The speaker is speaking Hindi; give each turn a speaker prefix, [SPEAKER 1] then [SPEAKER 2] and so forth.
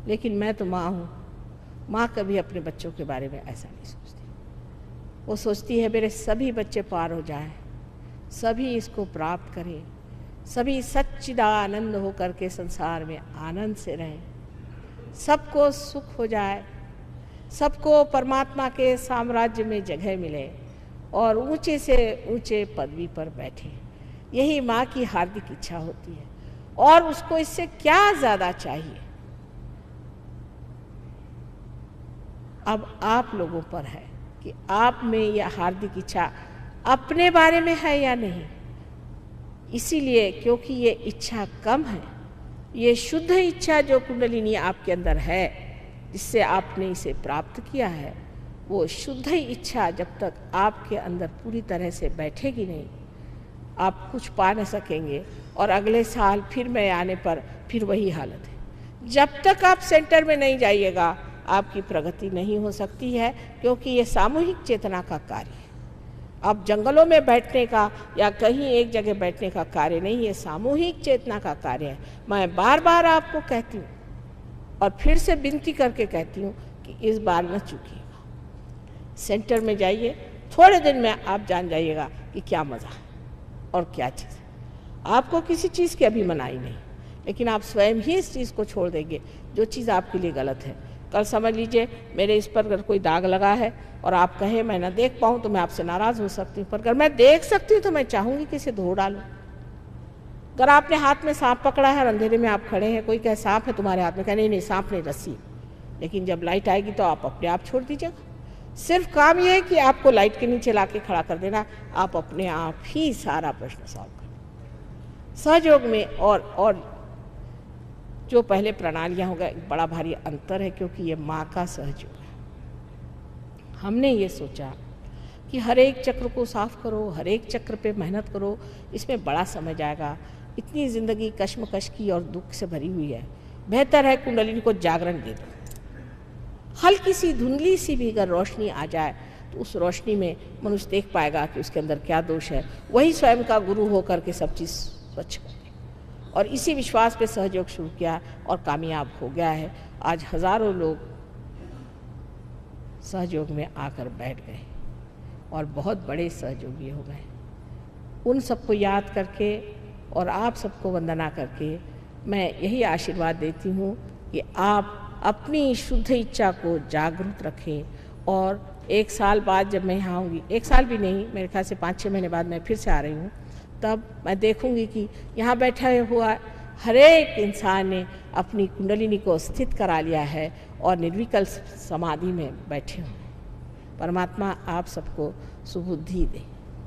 [SPEAKER 1] लेकिन मैं तो माँ हूँ। माँ कभी अपने बच्चों के बारे में ऐसा नहीं सोचती। वो सोचती है मेरे सभी बच्चे पार हो जाएं, सभी इसको प्राप्त करें, सभी सच्चिदानंद होकर के संसार में आनंद से रहें, सबको सुख हो जाए, सबको परमात्मा के साम्राज्य में जगह मिले और ऊंचे से ऊंचे पदवी पर बैठे। यही माँ की हार्दिक इच्छा होती है और उसको इससे क्या ज़्यादा चाहिए। अब आप लोगों पर है कि आप में यह हार्दिक इच्छा अपने बारे में है या नहीं। इसीलिए क्योंकि ये इच्छा कम है, ये शुद्ध इच्छा जो कुंडलिनी आपके अंदर है, जिससे आपने इसे प्राप्त किया है, वो शुद्ध इच्छा जब तक आपके अंदर पूरी तरह से बैठेगी नहीं, आप कुछ पा न सकेंगे। और अगले साल फिर मैं आने पर फिर वही हालत है। जब तक आप सेंटर में नहीं जाइएगा आपकी प्रगति नहीं हो सकती है, क्योंकि ये सामूहिक चेतना का कार्य है। अब जंगलों में बैठने का या कहीं एक जगह बैठने का कार्य नहीं, ये सामूहिक चेतना का कार्य है। मैं बार बार आपको कहती हूँ और फिर से विनती करके कहती हूँ कि इस बार न चूकिएगा। सेंटर में जाइए, थोड़े दिन में आप जान जाइएगा कि क्या मज़ा है और क्या चीज़ है। आपको किसी चीज़ की अभी मनाही नहीं, लेकिन आप स्वयं ही इस चीज़ को छोड़ देंगे जो चीज़ आपके लिए गलत है। कल समझ लीजिए मेरे इस पर अगर कोई दाग लगा है और आप कहें मैं ना देख पाऊँ तो मैं आपसे नाराज़ हो सकती हूँ, पर अगर मैं देख सकती हूँ तो मैं चाहूँगी कि इसे धो डालूँ। अगर आपने हाथ में सांप पकड़ा है और अंधेरे में आप खड़े हैं, कोई कहे सांप है तुम्हारे हाथ में, कहे नहीं नहीं सांप नहीं, रस्सी। लेकिन जब लाइट आएगी तो आप अपने आप छोड़ दीजिएगा। सिर्फ काम यह है कि आपको लाइट के नीचे ला के खड़ा कर देना, आप अपने आप ही सारा प्रश्न सॉल्व कर सहयोग में। और जो पहले प्रणालियाँ होगा, एक बड़ा भारी अंतर है, क्योंकि ये माँ का सहयोग है। हमने ये सोचा कि हर एक चक्र को साफ करो, हर एक चक्र पे मेहनत करो, इसमें बड़ा समय जाएगा। इतनी ज़िंदगी कश्मकश की और दुख से भरी हुई है, बेहतर है कुंडलिनी को जागरण दे दो। हल्की सी धुंधली सी भी अगर रोशनी आ जाए तो उस रोशनी में मनुष्य देख पाएगा कि उसके अंदर क्या दोष है। वही स्वयं का गुरु होकर के सब चीज़ स्वच्छ कर दे। और इसी विश्वास पे सहयोग शुरू किया और कामयाब हो गया है। आज हज़ारों लोग सहयोग में आकर बैठ गए और बहुत बड़े सहयोगी हो गए। उन सबको याद करके और आप सबको वंदना करके मैं यही आशीर्वाद देती हूँ कि आप अपनी शुद्ध इच्छा को जागरूक रखें। और एक साल बाद जब मैं यहाँ आऊँगी, एक साल भी नहीं, मेरे ख्याल से 5-6 महीने बाद मैं फिर से आ रही हूँ, तब मैं देखूंगी कि यहाँ बैठा हुआ हर एक इंसान ने अपनी कुंडलिनी को स्थित करा लिया है और निर्विकल्प समाधि में बैठे हुए। परमात्मा आप सबको सुबुद्धि दे।